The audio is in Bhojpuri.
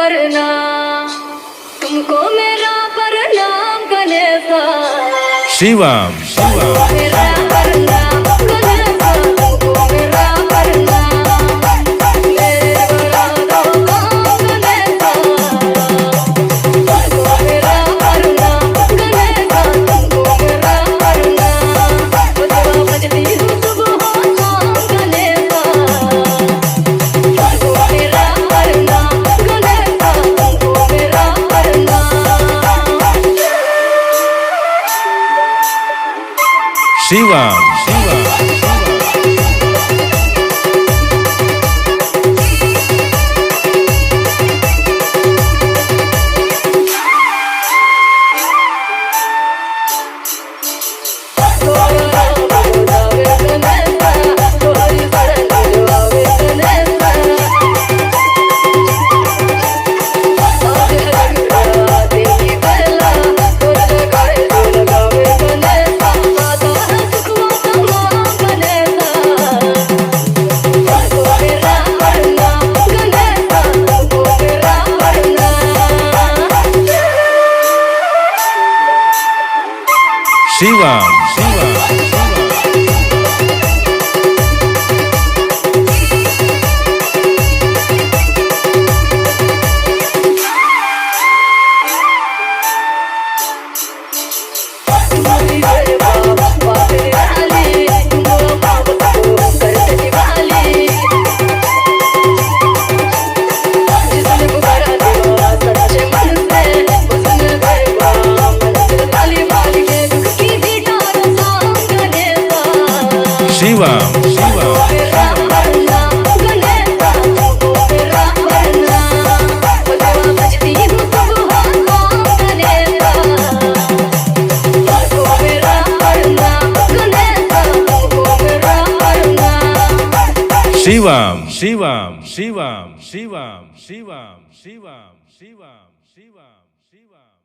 वरना तुमको मेरा प्रणाम गणेशा शिवम शिवम मेरा प्रणाम गणेशा तुमको मेरा प्रणाम मेरे बड़ा दोस्त गणेशा तुमको मेरा प्रणाम गणेशा तुमको मेरा प्रणाम बजवा बजती हूँ सुबह शाम गणेशा तुमको मेरा प्रणाम गणेशा तुमको मेरा प्रणाम शिवम शिवम शिवम शिवम शिवम शिवम शिवम शिवम शिवम शिवम शिवम शिवम शिवम